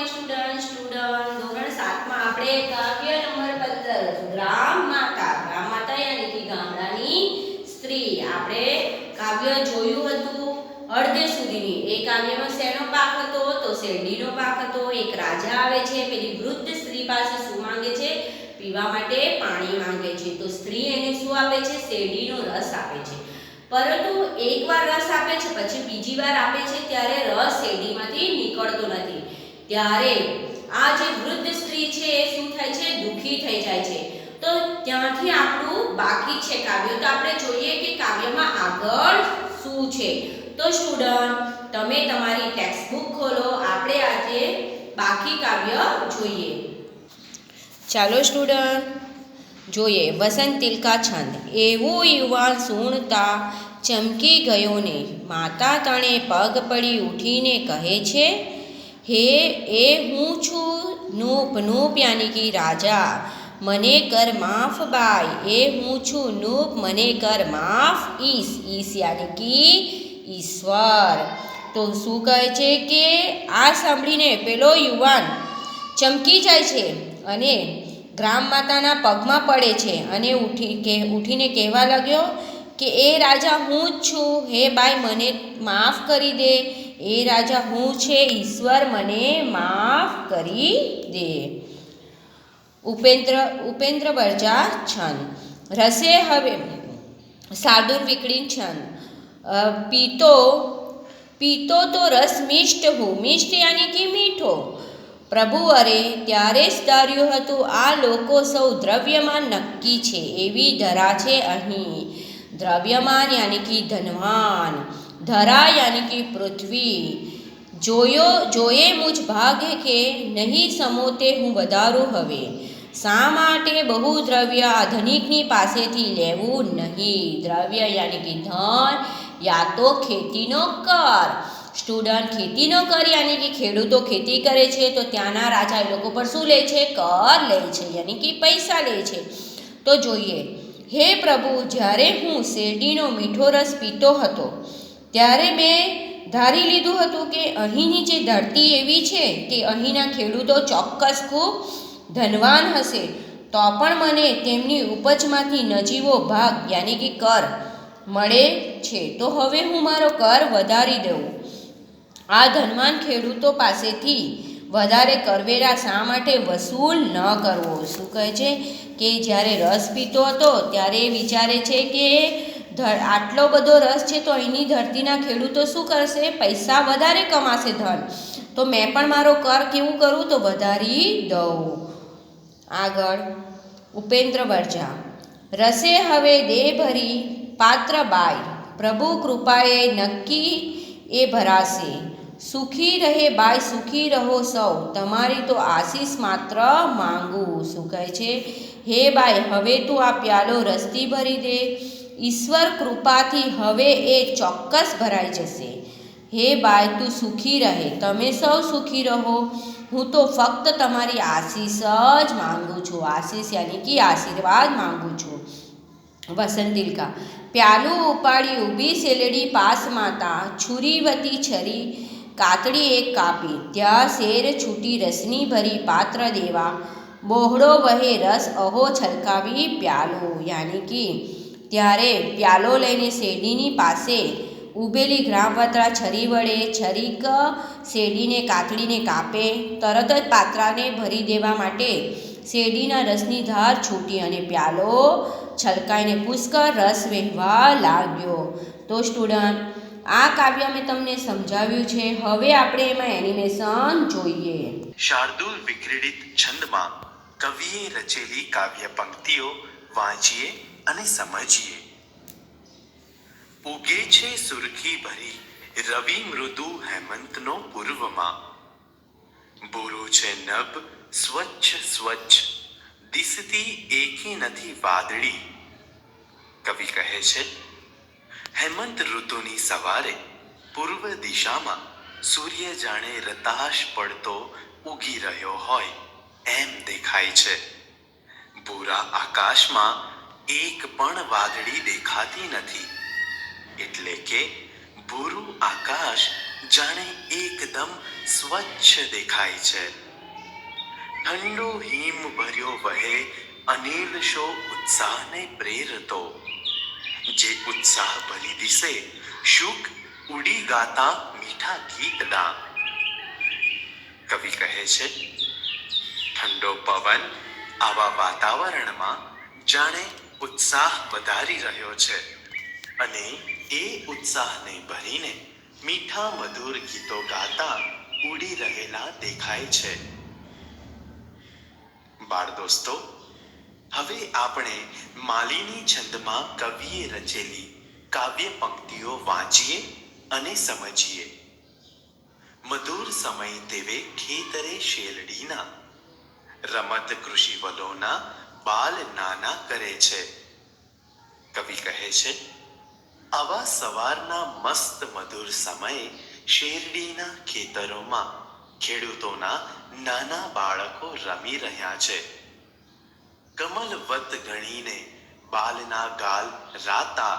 Morning student ધોરણ 7 માં આપણે કાવ્ય નંબર 15 ગ્રામ માતા યાની કે ગામડાની સ્ત્રી આપણે કાવ્ય જોયું હતું અડધે સુધીની. એ કાવ્યમાં શેનો પાક હતો? તો શેરડીનો પાક હતો. એક રાજા આવે છે, પેલી વૃદ્ધ સ્ત્રી પાસે શું માંગે છે? પીવા માટે પાણી માંગે છે. તો સ્ત્રી એને શું આપે છે? શેરડીનો રસ આપે છે. પરંતુ એકવાર રસ આપે છે, પછી બીજી વાર આપે છે ત્યારે રસ શેરડીમાંથી નીકળતો નથી. ત્યારે આ જે વૃદ્ધ સ્ત્રી છે એ શું થાય છે? દુખી થઈ જાય છે. તો ત્યાંથી આપણું બાકી છે કાવ્ય. તો આપણે જોઈએ કે કાવ્યમાં આગળ શું છે. તો સ્ટુડન્ટ તમે તમારી ટેક્સ્ટ બુક ખોલો, આપણે આજે બાકી કાવ્ય જોઈએ. ચાલો સ્ટુડન્ટ જોઈએ. વસંત તિલકા છંદ. એવો યુવાન સૂણતા ચમકી ગયો ને, માતા તણે પગ પડી ઉઠીને કહે છે, હે એ હું છું નૂપ યાની કે રાજા, મને કર માફ બાઈ. એ હું છું નૂપ, મને કર માફ ઈસ યાની કે ઈશ્વર. તો શું કહે છે કે આ સાંભળીને પેલો યુવાન ચમકી જાય છે અને ગ્રામ માતાના પગમાં પડે છે અને ઉઠીને કહેવા લાગ્યો કે એ રાજા હું જ છું, હે બાઈ મને માફ કરી દે. એ રાજા હું છે, ઈશ્વર મને માફ કરી દે. ઉપેન્દ્ર બરજા છંદ. રસે હવે શાર્દુલ વિકળીન છંદ. પીતો તો રસ મિષ્ટ હું, મિષ્ટ યાની કે મીઠો. પ્રભુ અરે ત્યારે જ ધાર્યું હતું આ લોકો સૌ દ્રવ્યમાન નક્કી છે, એવી ધરા છે અહીં. દ્રવ્યમાન યાની કે ધનવાન, ધરા યાની કે પૃથ્વી. જોયે મુજ ભાગ્ય કે નહીં સમોતે હું વધારું હવે. શા માટે બહુ દ્રવ્ય આ ધનિકની પાસેથી લેવું નહીં? દ્રવ્ય યાની કે ધન, યા તો ખેતીનો કર. સ્ટુડન્ટ ખેતીનો કર યાની કે ખેડૂતો ખેતી કરે છે તો ત્યાંના રાજા એ લોકો પર શું લે છે? કર લે છે, યાની કે પૈસા લે છે. તો જોઈએ. હે પ્રભુ, જ્યારે હું શેરડીનો મીઠો રસ પીતો હતો ત્યારે મેં ધારી લીધું હતું કે અહીંની જે ધરતી એવી છે કે અહીંના ખેડૂતો ચોક્કસ ખૂબ ધનવાન હશે, તો પણ મને તેમની ઉપજમાંથી નજીવો ભાગ યાની કે કર મળે છે. તો હવે હું મારો કર વધારી દઉં. આ ધનવાન ખેડૂતો પાસેથી વધારે કરવેરા શા માટે વસૂલ ન કરવો? શું કહે છે કે જ્યારે રસ પીતો હતો ત્યારે એ વિચારે છે કે આટલો બધો રસ છે તો અહીંની ધરતીના ખેડૂતો શું કરશે? પૈસા વધારે કમાશે, ધન. તો મેં પણ મારો કર કેવું કરું? તો વધારી દઉં. આગળ ઉપેન્દ્ર બરજા. રસે હવે દેહ ભરી પાત્ર બાઈ, પ્રભુ કૃપાએ નક્કી એ ભરાશે. સુખી રહે બાઈ, સુખી રહો સૌ, તમારી તો આશીષ માત્ર માંગું. શું કહે છે? હે બાઈ, હવે તું આ પ્યાલો રસથી ભરી દે. ઈશ્વર કૃપાથી હવે એ ચોક્કસ ભરાઈ જશે. હે બાઈ, તું સુખી રહે, તમે સૌ સુખી રહો. હું તો ફક્ત તમારી આશીષ જ માંગુ છું. આશીષ યાની કે આશીર્વાદ માંગુ છું. વસંત તિલકા. પ્યાલું ઉપાડી ઊભી શેલડી પાસ માતા, છુરીવતી છરી કાતડી એક કાપી. ત્યાં શેર છૂટી રસની ભરી પાત્ર દેવા, બોહડો વહે રસ અહો છલકાવી પ્યાલો. યાની કે ત્યારે પ્યાલો લઈને શેરડીની પાસે ઊભેલી ગ્રામવત્રા છરી વડે છરીક શેરડીને કાતડીને કાપે. તરત જ પાત્રાને ભરી દેવા માટે શેરડીના રસની ધાર છૂટી અને પ્યાલો છલકાઈને પુષ્કળ રસ વહેવા લાગ્યો. તો સ્ટુડન્ટ આ કાવ્ય મેં તમને સમજાવ્યું છે. હવે આપણે એમાં એનિમેશન જોઈએ. શાર્દુલ વિક્રીડિત છંદમાં કવિએ રચેલી કાવ્ય પંક્તિઓ વાંચીએ અને સમજીએ. ઉગે છે સુરખી ભરી રવિ મૃદુ હેમંતનો પૂર્વમાં, બોરો છે નભ સ્વચ્છ દિસતી એકી નથી વાદળી. કવિ કહે છે, હેમંત ઋતુની સવારે પૂર્વ દિશામાં સૂર્ય જાણે રતાશ પડતો ઉગી રહ્યો હોય એમ દેખાય છે. ભૂરા આકાશમાં એક પણ વાદળી દેખાતી નથી, એટલે કે ભૂરું આકાશ જાણે એકદમ સ્વચ્છ દેખાય છે. ઠંડો હિમ ભર્યો વહે અનિલ શો ઉત્સાહને પ્રેરતો. જે ઉત્સાહ ભલી દિશે શુક ઉડી ગાતા મીઠા ગીતડા. કવિ કહે છે, ઠંડો પવન આવા વાતાવરણમાં જાણે ઉત્સાહ વધારી રહ્યો છે અને એ ઉત્સાહને ભરીને મીઠા મધુર ગીતો ગાતા ઉડી રહેલા દેખાય છે. બાળ દોસ્તો, હવે આપણે માલિની છંદમાં કવિએ રચેલી કાવ્ય પંક્તિઓ વાંચીએ અને સમજીએ. મધુર સમય તેવે ખેતરે શેરડીના, રમત કૃષિ વલોના બાલ નાના કરે છે. કવિ કહે છે, આવા સવારના મસ્ત મધુર સમયે શેરડીના ખેતરોમાં ખેડૂતોના નાના બાળકો રમી રહ્યા છે. કમલવત ગણીને બાલના ગાલ રાતા,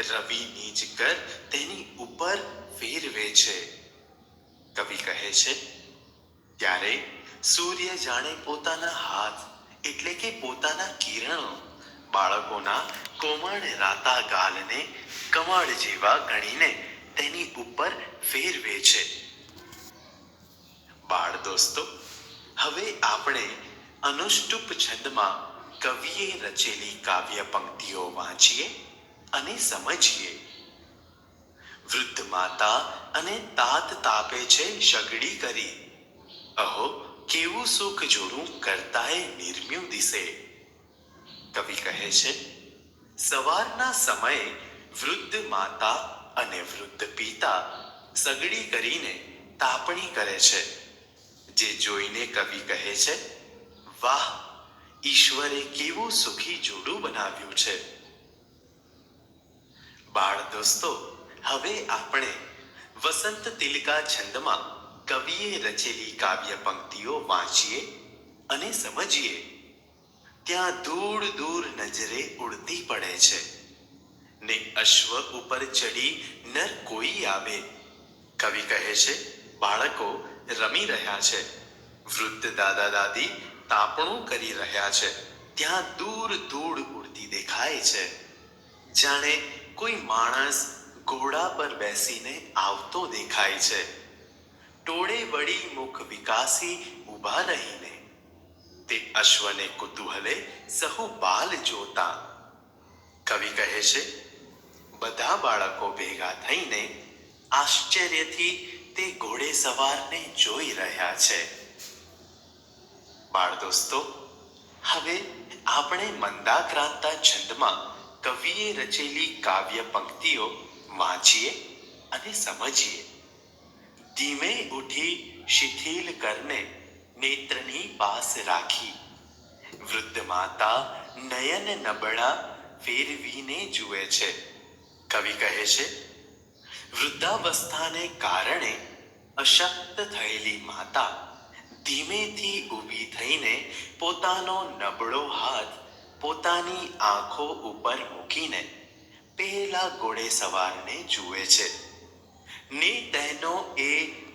રવિ નીચ કર તેની ઉપર ફેરવે છે. કવિ કહે છે, ત્યારે સૂર્ય જાણે પોતાના હાથ એટલે કે પોતાના કિરણો બાળકોના કોમળ રાતા ગાલને કમળ જેવા ગણીને તેની ઉપર ફેરવે છે. બાળ દોસ્તો, હવે આપણે અનુષ્ટુપ છંદમાં કવિએ રચેલી કાવ્ય પંક્તિઓ વાંચીએ અને સમજીએ. વૃદ્ધ માતા અને તાત તાપે છે સગડી કરી, અહો કેવું સુખ જોડું કરતાએ નિર્મ્યું દિશે. કવિ કહે છે, સવારના સમયે વૃદ્ધ માતા અને વૃદ્ધ પિતા સગડી કરીને તાપણી કરે છે. જે જોઈને કવિ કહે છે, વાહ, ઈશ્વરે કેવું સુખી જોડું બનાવ્યું છે. બાળ દોસ્તો, હવે આપણે વસંત તિલકા છંદમાં કવિએ રચેલી કાવ્ય પંક્તિઓ વાંચીએ અને સમજીએ. ત્યાં દૂર દૂર નજરે ઉડતી પડે છે ને અશ્વ ઉપર ચડી નર કોઈ આવે. કવિ કહે છે, બાળકો રમી રહ્યા છે, વૃદ્ધ દાદા દાદી તાપણું કરી રહ્યા છે. ત્યાં દૂર દૂર ઉડતી દેખાય છે, જાણે કોઈ માણસ ઘોડા પર બેસીને આવતો દેખાય છે. ટોળે વળી મુખ વિકાસી ઊભા રહીને તે અશ્વને કુતૂહલે સહુ બાલ જોતા. કવિ કહે છે, બધા બાળકો ભેગા થઈને આશ્ચર્યથી તે ઘોડે સવારને જોઈ રહ્યા છે. બાળ દોસ્તો, હવે આપણે મંદાક્રાંતા છંદમાં કવિએ રચેલી કાવ્ય પંક્તિઓ વાંચીએ અને સમજીએ. ધીમે ઉઠી શિથિલ કરને નેત્રની પાસ રાખી, વૃદ્ધ માતા નયન નબળા ફેરવીને જુએ છે. કવિ કહે છે, વૃદ્ધાવસ્થાને કારણે અશક્ત થયેલી માતા ધીમેથી ઊભી થઈને પોતાનો નબળો હાથ પોતાની આંખો ઉપર મૂકીને પહેલા ઘોડે સવારને જુએ છે ને તેનો એ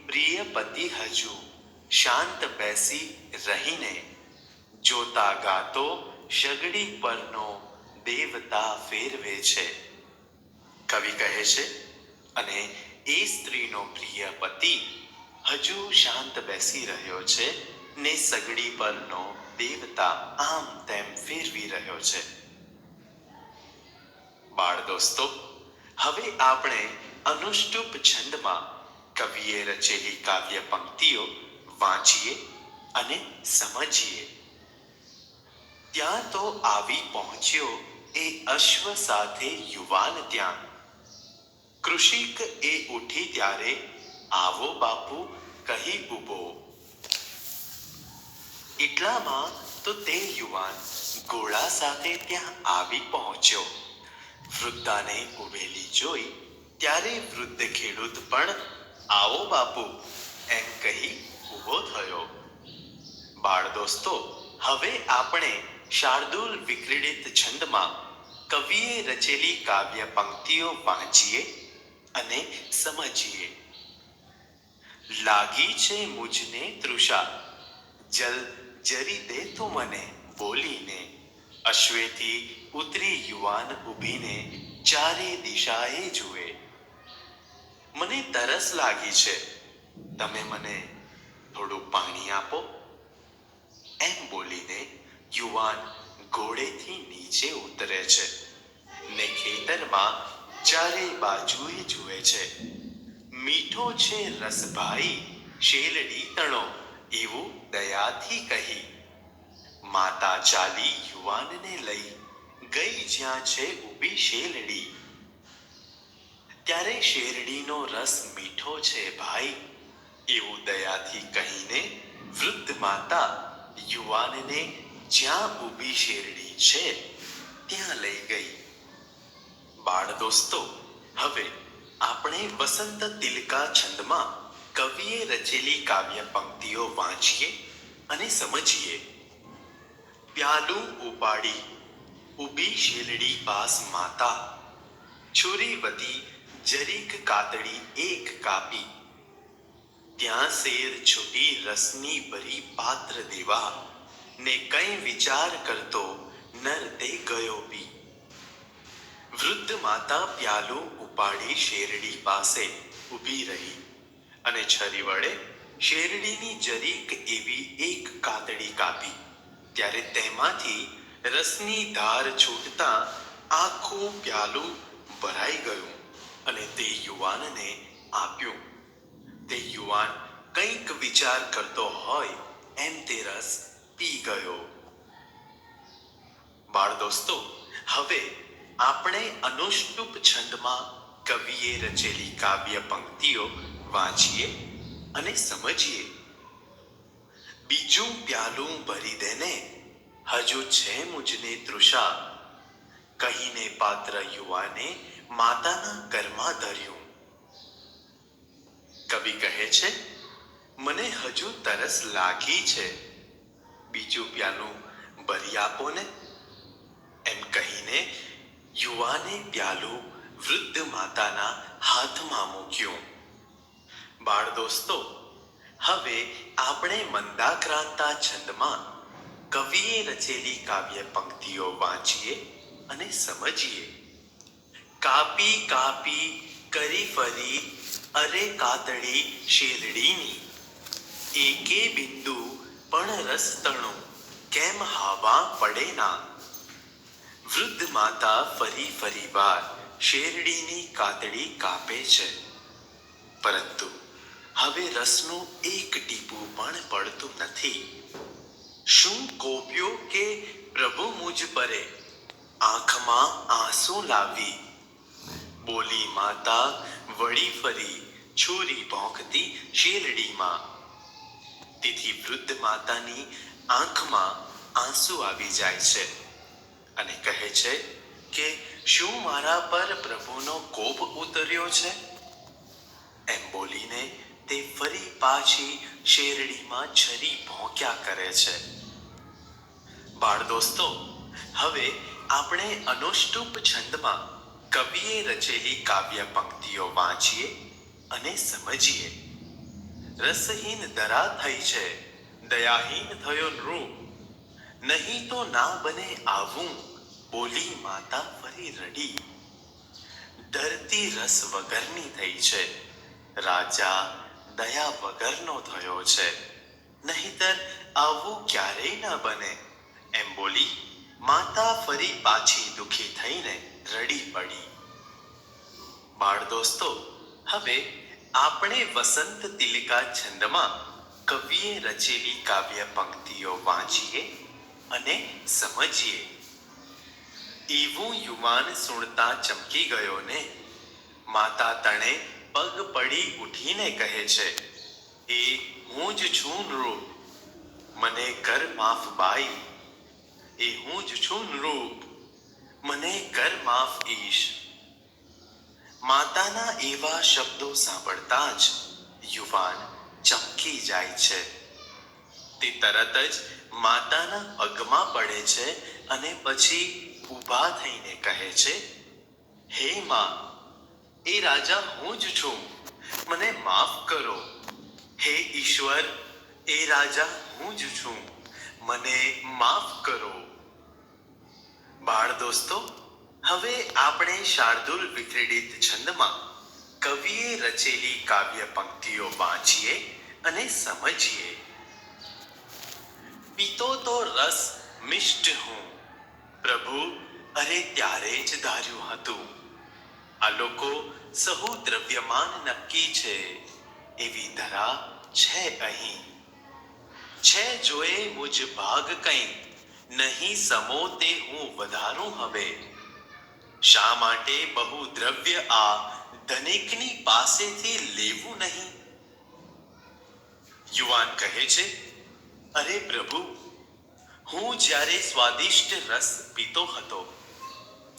પ્રિય પતિ હજુ શાંત બેસી રહીને જોતા ગાતો સગડી પરનો દેવતા ફેરવે છે. કવિ કહે છે, અને એ સ્ત્રીનો પ્રિય પતિ હજુ શાંત બેસી રહ્યો છે ને સગડી પરનો દેવતા આમ તેમ ફેરવી રહ્યો છે. બાળ દોસ્તો, હવે આપણે અનુષ્ટુપ છંદમાં કવિએ રચેલી કાવ્ય પંક્તિઓ વાંચીએ અને સમજીએ. ત્યાં તો આવી પહોંચ્યો એ અશ્વ સાથે યુવાન ત્યાં, કૃષિક એ ઉઠી ત્યારે આવો બાપુ કહી ઊભો. એટલામાં તો તે યુવાન ઘોડા સાથે ત્યાં આવી પહોંચ્યો. વૃદ્ધાને ઊભેલી જોઈ ત્યારે વૃદ્ધ ખેડૂત પણ આવો બાપુ એમ કહી ઊભો થયો. બાળ દોસ્તો, હવે આપણે શાર્દુલ વિક્રીડિત છંદમાં કવિએ રચેલી કાવ્ય પંક્તિઓ વાંચીએ અને સમજીએ. લાગી છે મુજને તૃષા, જલ જરી દે તું મને, બોલીને અશ્વેથી ઉતરી યુવાન ઊભીને ચારે દિશાએ જુએ. મને તરસ લાગી છે, તમે મને થોડું પાણી આપો. એમ બોલીને યુવાન ઘોડેથી નીચે ઉતરે છે ને ખેતરમાં ચારે બાજુએ જુએ છે. મીઠો છે રસભાઈ, શેલડી તણો, એવું દયાથી કહી. માતા ચાલી યુવાનને લઈ ગઈ જ્યાં છે ઊભી શેલડી. ત્યારે શેરડીનો રસ મીઠો છે ભાઈ, એવું દયાથી કહીને વૃદ્ધ માતા યુવાનને જ્યાં ઊભી શેરડી છે ત્યાં લઈ ગઈ. બાળ દોસ્તો, હવે આપણે વસંત તિલકા છંદમાં કવિએ રચેલી કાવ્ય પંક્તિઓ વાંચીએ અને સમજીએ. પ્યાલું ઉપાડી ઊભી શેલડી પાસ માતા, છુરી વધી જરીક કાતડી એક કાપી. ત્યાં શેર છૂટી રસની ભરી પાત્ર દેવા, ને કઈ વિચાર કરતો નર તે ગયો પી. વૃદ્ધ માતા પ્યાલું ઉપાડી શેરડી પાસે ઊભી રહી અને છરી વડે શેરડીની જરીક એવી એક કાતડી કાપી. ત્યારે તેમાંથી રસની ધાર છૂટતા આખું પ્યાલું ભરાઈ ગયું અને તે યુવાનને આપ્યું. તે યુવાન કંઈક વિચાર કરતો હોય એમ તે રસ પી ગયો. બાળ દોસ્તો, હવે આપણે અનુષ્ટુપ છંદમાં કવિએ રચેલી કાવ્ય પંક્તિઓ વાંચીએ અને સમજીએ. બીજું પ્યાલું ભરી દેને, હજુ છે મુજને તૃષા, કહીને પાત્ર યુવાને માતાના ઘરમાં ધર્યું. કવિ કહે છે, મને હજુ તરસ લાગી છે, બીજું પ્યાલું ભરી આપો ને. એમ કહીને યુવાને પ્યાલું વૃદ્ધ માતાના હાથમાં મૂક્યું. બાળ દોસ્તો, હવે આપણે મંદાક્રાંતા છંદમાં કવિએ રચેલી કાવ્ય પંક્તિઓ વાંચીએ અને સમજીએ. કાપી કાપી કરી ફરી અરે કાતડી શેરડીની, એકે બિંદુ પણ રસ તણું કેમ હાવા પડે ના. વૃદ્ધ માતા ફરી ફરી વાર શેરડીની કાતડી કાપે છે, પરંતુ હવે રસનું એક ટીપું પણ પડતું નથી. શું કોપ્યો કે પ્રભુ મુજ પરે, આંખમાં આંસુ લાવી. બોલી માતા વળી ફરી છુરી ભોંકતી શેરડીમાં. તેથી વૃદ્ધ માતાની આંખમાં આંસુ આવી જાય છે અને કહે છે કે શું મારા પર પ્રભુનો કોપ ઉતર્યો છે. એમ બોલીને તે ફરી પાછી શેરડીમાં છરી ભોંક્યા કરે છે. બાળ દોસ્તો, હવે આપણે અનુષ્ટુપ છંદમાં કવિએ રચેલી કાવ્ય પંક્તિઓ વાંચીએ અને સમજીએ. રસહીન ધરા થઈ છે, દયાહીન થયો નૃ, નહીં તો ના બને આવું, બોલી માતા ફરી રડી. ધરતી રસ વગરની થઈ છે, રાજા દયા વગરનો થયો છે, નહીતર આવું ક્યારેય ન બને. એમ બોલી માતા ફરી પાછી દુખી થઈને રડી પડી. બાળ દોસ્તો, હવે આપણે વસંત તિલકા છંદમાં કવિએ રચેલી કાવ્ય પંક્તિઓ વાંચીએ અને સમજીએ. એવું યુવાન સુણતા ચમકી ગયો ને, માતા તણે પગ પડી ઉઠીને કહે છે, એ હું જ છું નૃપ, મને કર માફ બાઈ. એ હું જ છું નૃપ, મને કર માફ ઈશ. માતાના એવા શબ્દો સાંભળતા જ યુવાન ચમકી જાય છે. તે તરત જ માતાના પગમાં પડે છે અને પછી ઊભા થઈને કહે છે, હે માં, એ રાજા હું જ છું, મને માફ કરો. હે ઈશ્વર, એ રાજા હું જ છું, મને માફ કરો. બાળ દોસ્તો, હવે આપણે શાર્દુલ વિક્રીડિત છંદમાં કવિએ રચેલી કાવ્ય પંક્તિઓ વાંચીએ અને સમજીએ. પીતો તો રસ મિષ્ટ હું, પ્રભુ અરે ત્યારે જ ધાર્યું હતું. આ લોકો સહુ દ્રવ્યમાન નક્કી છે, એવી ધરા છે અહીં. છે જોએ મુજ ભાગ કંઈ, નહીં સમો તે હું વધારું હવે. શા માટે બહુ દ્રવ્ય આ ધનિકની પાસેથી લેવું નહીં? યુવાન કહે છે, અરે પ્રભુ, હું જ્યારે સ્વાદિષ્ટ રસ પીતો હતો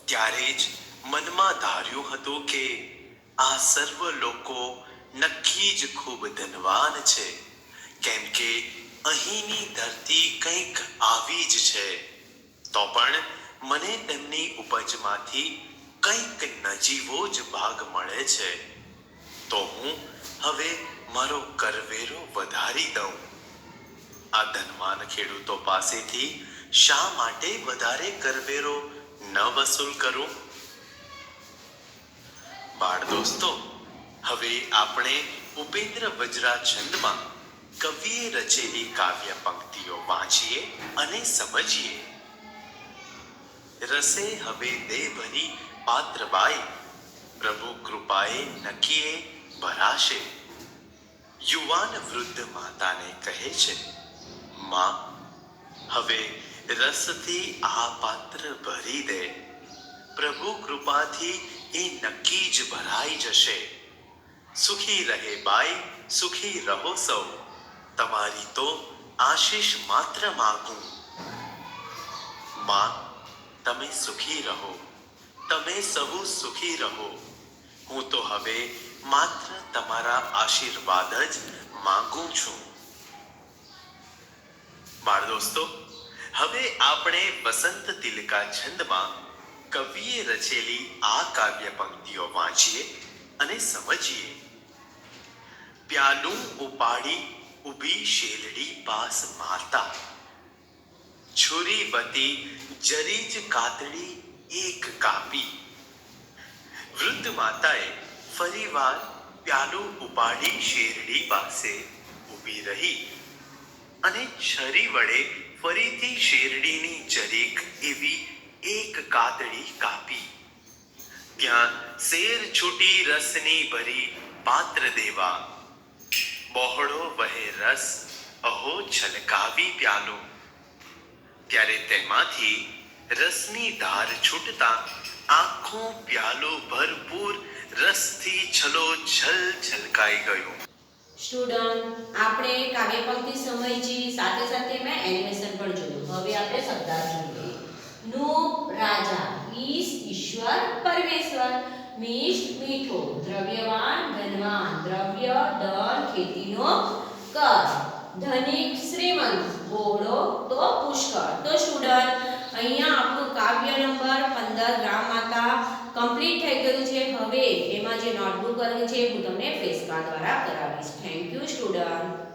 ત્યારે જ મનમાં ધાર્યું હતું કે આ સર્વ લોકો નક્કી જ ખૂબ ધનવાન છે, કેમ કે અહીંની ધરતી કંઈક આવી જ છે. તો પણ મને તેમની ઉપજમાંથી કંઈક નજીવો જ ભાગ મળે છે. તો હું હવે મારો કરવેરો વધારી દઉં. આ ધનવાન ખેડૂતો પાસેથી શા માટે વધારે કરવેરો ન વસૂલ કરું? બાળ દોસ્તો, હવે આપણે ઉપેન્દ્ર વજ્રા છંદમાં કવિએ રચેલી કાવ્ય પંક્તિઓ વાંચીએ અને સમજીએ. રસે હવે દે ભરી પાત્રબાઈ, પ્રભુ કૃપાએ નખીએ ભરાશે. યુવાન વૃદ્ધ માતાને કહે છે, માં, હવે રસથી આ પાત્ર ભરી દે. પ્રભુ કૃપાથી એ નક્કી જ ભરાઈ જશે. સુખી રહે બાઈ, સુખી રહો સૌ, તમારી તો આશીષ માત્ર માગું. માં, તમે સુખી રહો, તમે સહુ સુખી રહો. હું તો હવે માત્ર તમારા આશીર્વાદ જ માંગુ છું. બાળ દોસ્તો, હવે આપણે વસંત તિલકા છંદમાં કવિએ રચેલી આ કાવ્ય પંક્તિઓ વાંચીએ અને સમજીએ. પ્યાલું ઉપાડી ઊભી શેરડી પાસ માતા, છુરી વતી જરી જ કાતડી એક કાપી. વૃદ્ધ માતાએ ફરીવાર પ્યાલું ઉપાડી શેરડી પાસે ઊભી રહી અને છરી વડે ફરીથી શેરડીની જરીક એવી એક કાતડી કાપી. ત્યાં શેર છૂટી રસની ભરી પાત્ર દેવા, બહોળો વહે રસ અહો છલકાવી પ્યાલું. ત્યારે તેમાંથી રસની ધાર છૂટતા આખું પ્યાલું ભરપૂર રસથી છલોછલ છલકાઈ ગયું. સ્ટુડન્ટ, આપણે કાવ્ય પંક્તિ સમજી, સાથે સાથે મેં એનિમેશન પણ જોયું. હવે આપણે શબ્દાર્થ જોઈએ. નું રાજા, ઈશ ઈશ્વર પરમેશ્વર, મિષ્ટ મીઠો, દ્રવ્યવાન ધનવાન, દ્રવ્ય ધન ખેતીનો કર, ધનિક શ્રીમંત, બહોળો તો પુષ્કળ. તો સ્ટુડન્ટ, અહીંયા આપણું કાવ્ય નંબર 15 ગ્રામ માતા કમ્પ્લીટ થઈ ગયું છે. હવે એમાં જે નોટબુક કરવાની છે હું તમને ફ્લેશ કાર્ડ દ્વારા કરાવીશ. Thank you student.